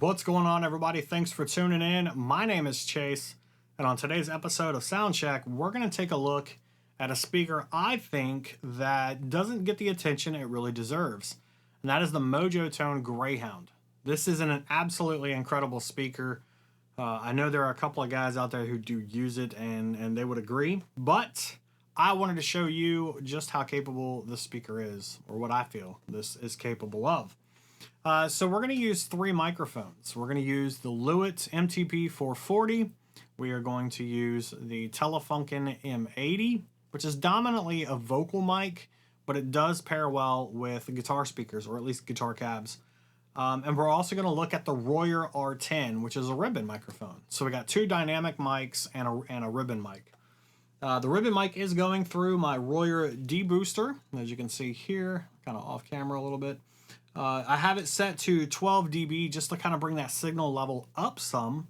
What's going on, everybody? Thanks for tuning in. My name is Chase, and on today's episode of Soundcheck, we're going to take a look at a speaker I think that doesn't get the attention it really deserves, and that is the MojoTone Greyhound. This is an absolutely incredible speaker. I know there are a couple of guys out there who do use it, and they would agree, but I wanted to show you just how capable this speaker is, or what I feel this is capable of. So we're going to use three microphones. We're going to use the Lewitt MTP 440. We are going to use the Telefunken M80, which is dominantly a vocal mic, but it does pair well with guitar speakers, or at least guitar cabs. And we're also going to look at the Royer R10, which is a ribbon microphone. So we got two dynamic mics and a ribbon mic. The ribbon mic is going through my Royer D-Booster, as you can see here, kind of off camera a little bit. I have it set to 12 dB just to kind of bring that signal level up some.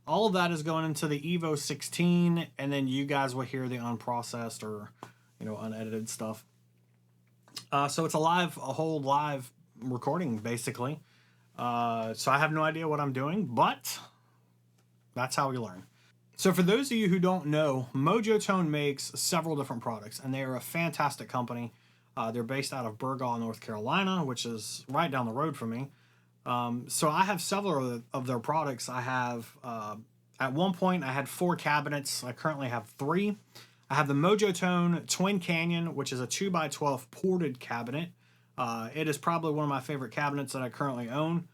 All of that is going into the Evo 16, and then you guys will hear the unprocessed or, unedited stuff. So it's a whole live recording, basically. So I have no idea what I'm doing, but that's how we learn. So for those of you who don't know, MojoTone makes several different products, and they are a fantastic company. They're based out of Burgaw, North Carolina, which is right down the road from me. So I have several of their products. I have, at one point, I had 4 cabinets. I currently have 3. I have the MojoTone Twin Canyon, which is a 2x12 ported cabinet. It is probably one of my favorite cabinets that I currently own.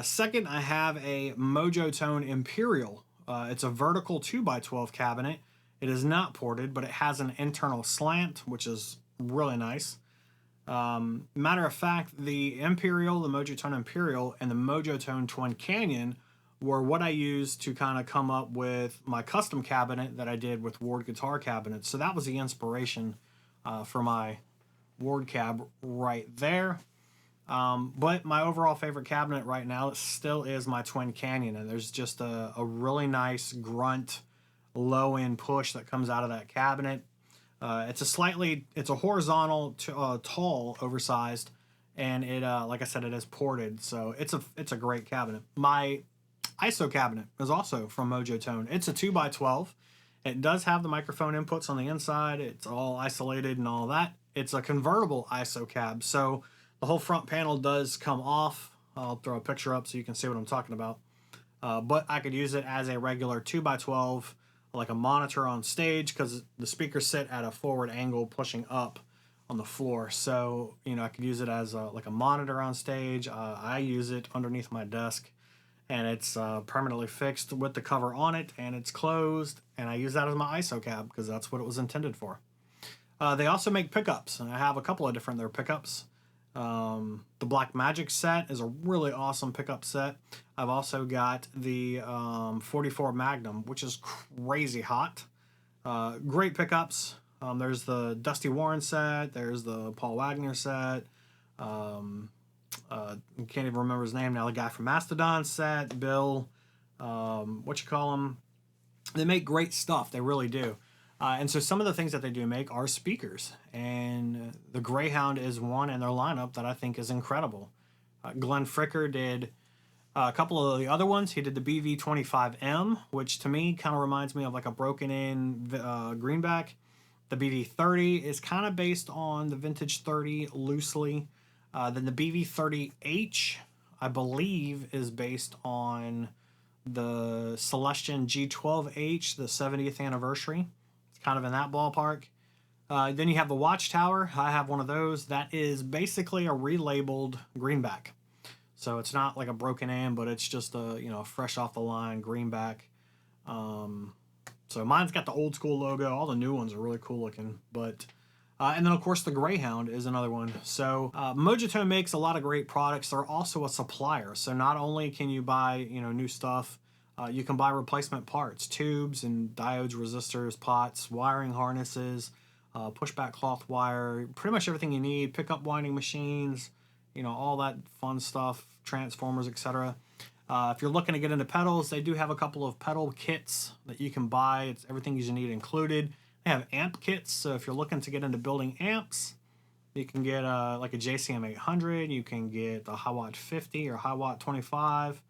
Second, I have a MojoTone Imperial. It's a vertical 2x12 cabinet. It is not ported, but it has an internal slant, which is really nice. Matter of fact, the Imperial, the MojoTone Imperial, and the MojoTone Twin Canyon were what I used to kind of come up with my custom cabinet that I did with Ward guitar cabinets. So that was the inspiration for my Ward cab right there. But my overall favorite cabinet right now still is my Twin Canyon, and there's just a really nice grunt low end push that comes out of that cabinet. It's a horizontal, tall, oversized, and it, like I said, it is ported, so it's a great cabinet. My ISO cabinet is also from MojoTone. It's a 2x12. It does have the microphone inputs on the inside. It's all isolated and all that. It's a convertible ISO cab, so the whole front panel does come off. I'll throw a picture up so you can see what I'm talking about. But I could use it as a regular 2x12, like a monitor on stage, because the speakers sit at a forward angle pushing up on the floor. So, I could use it as like a monitor on stage. I use it underneath my desk, and it's permanently fixed with the cover on it, and it's closed, and I use that as my ISO cab because that's what it was intended for. They also make pickups, and I have a couple of different their pickups. The Black Magic set is a really awesome pickup set. I've also got the 44 Magnum, which is crazy hot. Great pickups. There's the Dusty Warren set. There's the Paul Wagner set. I can't even remember his name now. The guy from Mastodon set. Bill. They make great stuff. They really do. And so some of the things that they do make are speakers, and the Greyhound is one in their lineup that I think is incredible. Glenn Fricker did a couple of the other ones. He did the BV25M, which to me kind of reminds me of like a broken in greenback. The BV30 is kind of based on the vintage 30 loosely. Then the BV30H, I believe, is based on the Celestion G12H, the 70th anniversary. Kind of in that ballpark. Then you have the Watchtower. I have one of those. That is basically a relabeled greenback. So it's not like a broken in, but it's just a fresh off the line greenback. So mine's got the old school logo. All the new ones are really cool looking. But and then of course the Greyhound is another one. So MojoTone makes a lot of great products. They're also a supplier. So not only can you buy new stuff. You can buy replacement parts, tubes and diodes, resistors, pots, wiring harnesses, pushback cloth wire, pretty much everything you need, pickup winding machines, all that fun stuff, transformers, etc. If you're looking to get into pedals, they do have a couple of pedal kits that you can buy. It's everything you need included. They have amp kits, so if you're looking to get into building amps, you can get like a JCM 800, you can get a Hiwatt 50 or Hiwatt 25.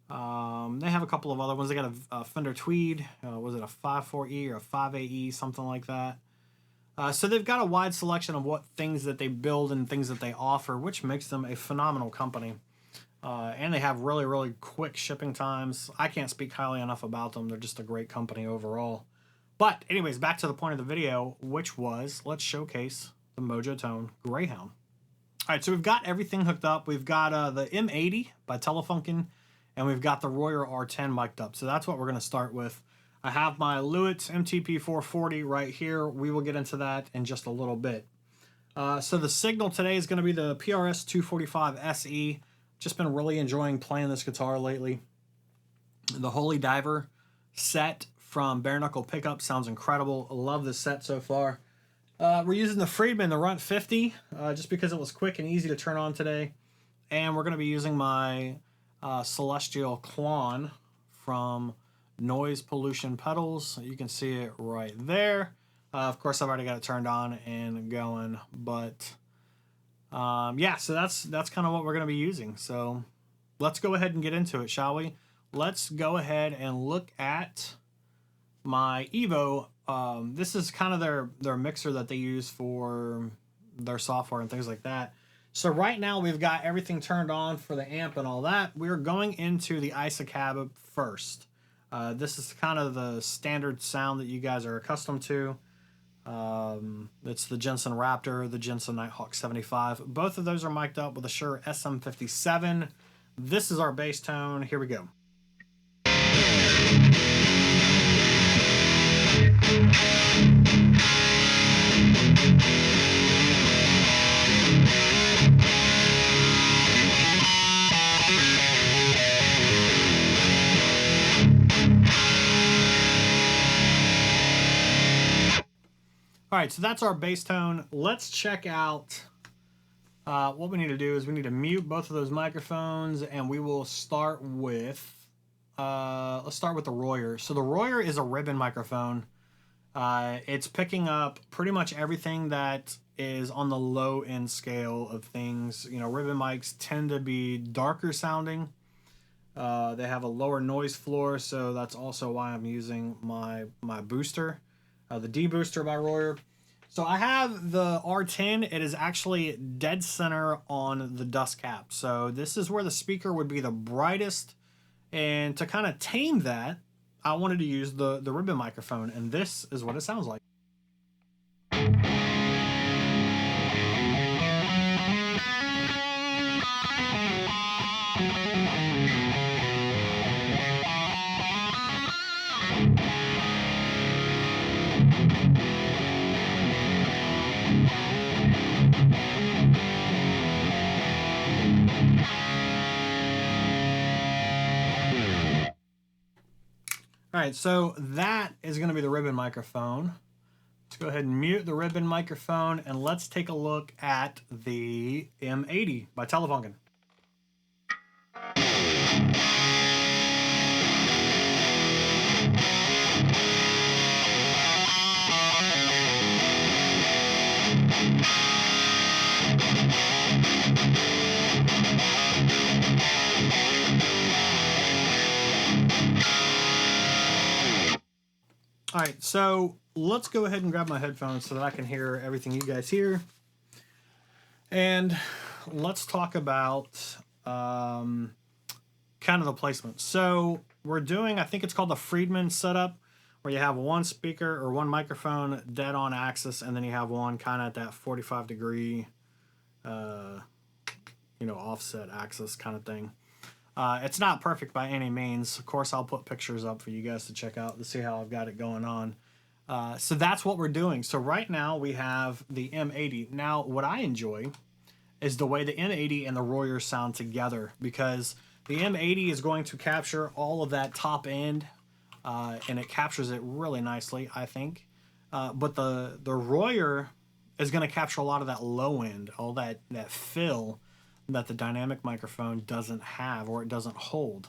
They have a couple of other ones. They got a Fender Tweed. Was it a 5.4E or a 5.8E, something like that. So they've got a wide selection of what things that they build and things that they offer, which makes them a phenomenal company. And they have really, really quick shipping times. I can't speak highly enough about them. They're just a great company overall. But anyways, back to the point of the video, which was, let's showcase the MojoTone Greyhound. All right, so we've got everything hooked up. We've got the M80 by Telefunken, and we've got the Royer R10 mic'd up. So that's what we're going to start with. I have my Lewitt MTP 440 right here. We will get into that in just a little bit. So the signal today is going to be the PRS 245 SE. Just been really enjoying playing this guitar lately. The Holy Diver set from Bare Knuckle Pickup sounds incredible. I love this set so far. We're using the Friedman, the Runt 50, just because it was quick and easy to turn on today. And we're going to be using my Celestial Klon from Noise Pollution Pedals. You can see it right there. Of course, I've already got it turned on and going, but yeah, so that's kind of what we're going to be using. So let's go ahead and get into it, shall we? Let's go ahead and look at my Evo. This is kind of their mixer that they use for their software and things like that. So right now we've got everything turned on for the amp and all that. We're going into the Isocab first. This is kind of the standard sound that you guys are accustomed to. It's the Jensen Raptor, the Jensen Nighthawk 75. Both of those are mic'd up with a Shure SM57. This is our bass tone. Here we go. All right, so that's our bass tone. Let's check out what we need to do is we need to mute both of those microphones, and we will start with, let's start with the Royer. So the Royer is a ribbon microphone. It's picking up pretty much everything that is on the low end scale of things. You know, ribbon mics tend to be darker sounding. They have a lower noise floor, so that's also why I'm using my booster. The D booster by Royer. So I have the R10. It is actually dead center on the dust cap. So this is where the speaker would be the brightest. And to kind of tame that, I wanted to use the ribbon microphone. And this is what it sounds like. All right, so that is going to be the ribbon microphone. Let's go ahead and mute the ribbon microphone, and let's take a look at the M80 by Telefunken. All right, so let's go ahead and grab my headphones so that I can hear everything you guys hear. And let's talk about kind of the placement. So we're doing, I think it's called the Friedman setup, where you have one speaker or one microphone dead on axis, and then you have one kind of at that 45-degree, offset axis kind of thing. It's not perfect by any means. Of course, I'll put pictures up for you guys to check out to see how I've got it going on. So that's what we're doing. So right now we have the M80. Now, what I enjoy is the way the M80 and the Royer sound together, because the M80 is going to capture all of that top end, and it captures it really nicely, I think. But the Royer is going to capture a lot of that low end, all that fill that the dynamic microphone doesn't have, or it doesn't hold.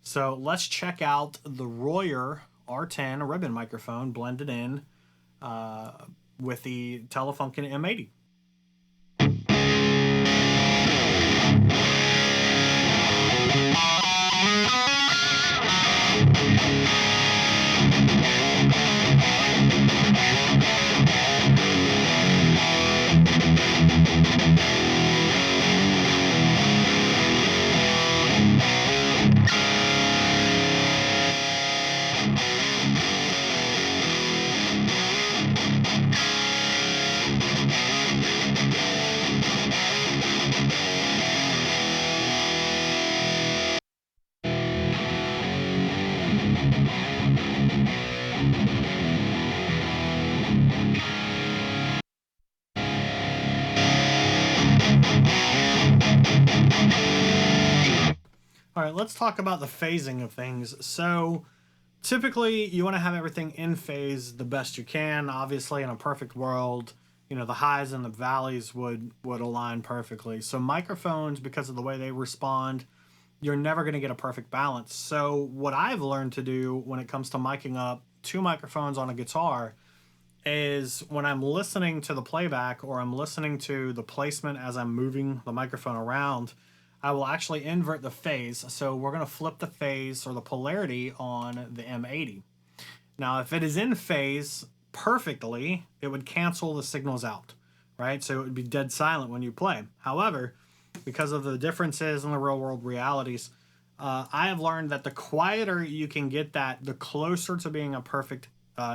So let's check out the Royer R10 ribbon microphone blended in with the Telefunken M80. right, let's talk about the phasing of things. So typically you want to have everything in phase the best you can. Obviously, in a perfect world, you know, the highs and the valleys would align perfectly. So microphones, because of the way they respond, you're never going to get a perfect balance. So what I've learned to do when it comes to miking up two microphones on a guitar is when I'm listening to the playback or I'm listening to the placement as I'm moving the microphone around, I will actually invert the phase. So we're going to flip the phase or the polarity on the M80. Now, if it is in phase perfectly, it would cancel the signals out, right? So it would be dead silent when you play. However, because of the differences in the real world realities, I have learned that the quieter you can get that, the closer to being a perfect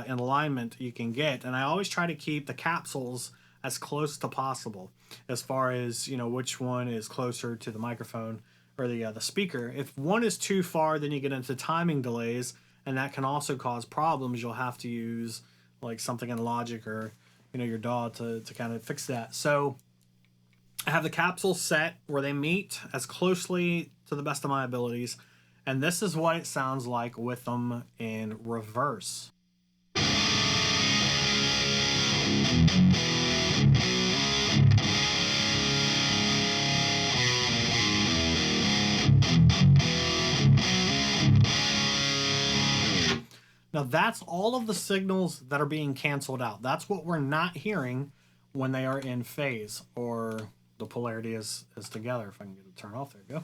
in alignment you can get. And I always try to keep the capsules as close to possible as far as, you know, which one is closer to the microphone or the speaker. If one is too far, then you get into timing delays, and that can also cause problems. You'll have to use like something in Logic or, you know, your DAW to kind of fix that. So I have the capsules set where they meet as closely to the best of my abilities, and this is what it sounds like with them in reverse. Now that's all of the signals that are being canceled out. That's what we're not hearing when they are in phase or the polarity is together. If I can get it turned off, there you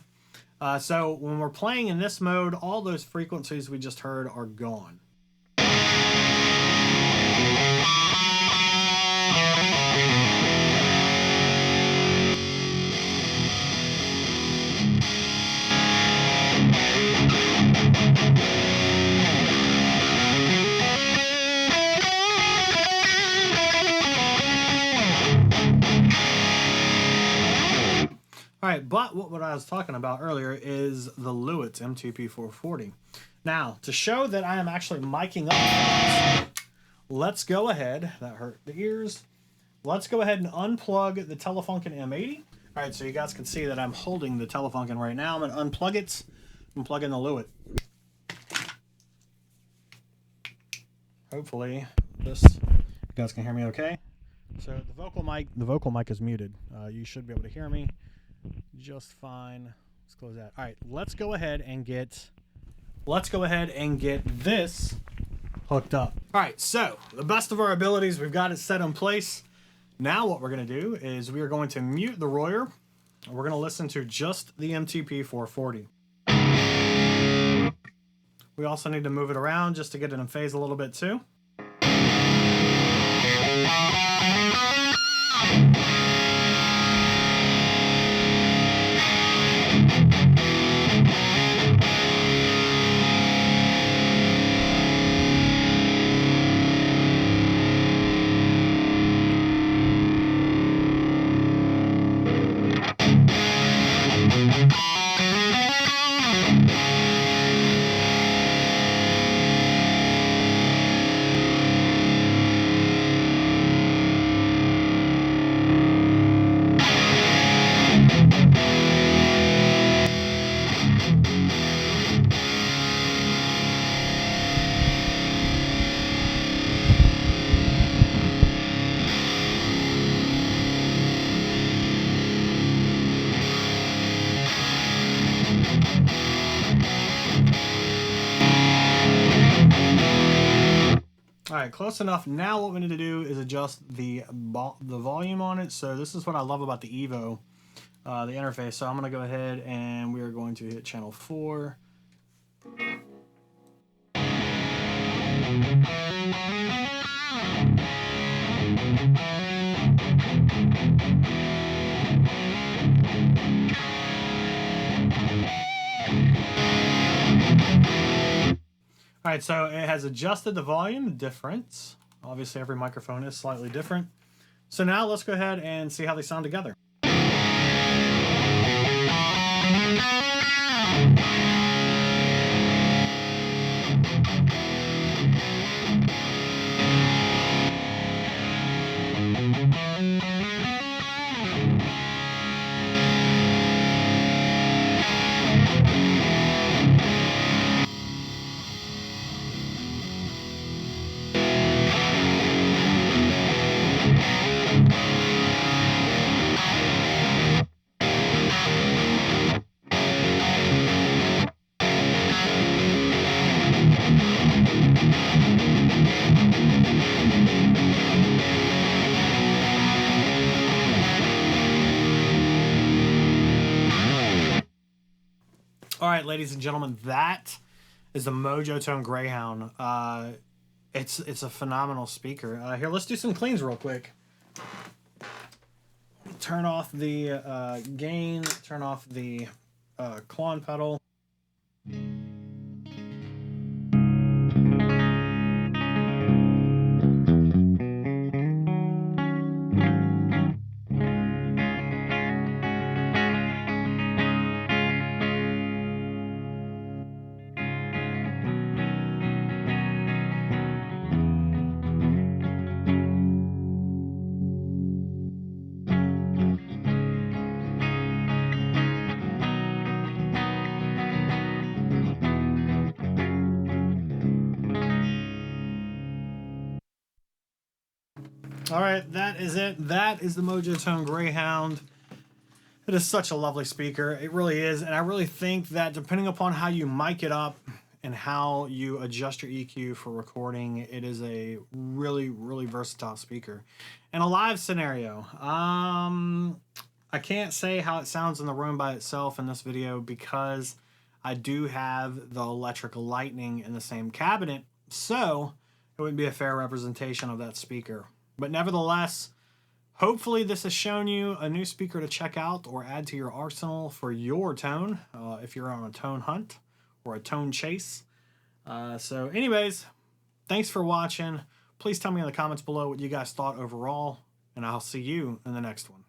go. So when we're playing in this mode, all those frequencies we just heard are gone. All right, but what I was talking about earlier is the Lewitt MTP 440. Now, to show that I am actually miking up, let's go ahead, that hurt the ears, let's go ahead and unplug the Telefunken M80. All right, so you guys can see that I'm holding the Telefunken right now. I'm going to unplug it and plug in the Lewitt. Hopefully you guys can hear me okay. So the vocal mic is muted. You should be able to hear me just fine. Let's close that. All right, let's go ahead and get this hooked up. All right, so the best of our abilities, we've got it set in place. Now what we're going to do is we are going to mute the Royer. We're going to listen to just the MTP 440. We also need to move it around just to get it in phase a little bit too. All right, close enough. Now what we need to do is adjust the volume on it. So this is what I love about the Evo, the interface. So I'm going to go ahead and we are going to hit channel 4. All right, so it has adjusted the volume difference. Obviously, every microphone is slightly different. So now let's go ahead and see how they sound together. All right, ladies and gentlemen, that is the MojoTone Greyhound. It's a phenomenal speaker. Here, let's do some cleans real quick. Turn off the gain, turn off the clone pedal. All right, that is it. That is the MojoTone Greyhound. It is such a lovely speaker. It really is. And I really think that depending upon how you mic it up and how you adjust your EQ for recording, it is a really, really versatile speaker. In a live scenario, I can't say how it sounds in the room by itself in this video because I do have the electric lightning in the same cabinet. So it wouldn't be a fair representation of that speaker. But nevertheless, hopefully this has shown you a new speaker to check out or add to your arsenal for your tone, if you're on a tone hunt or a tone chase. So anyways, thanks for watching. Please tell me in the comments below what you guys thought overall, and I'll see you in the next one.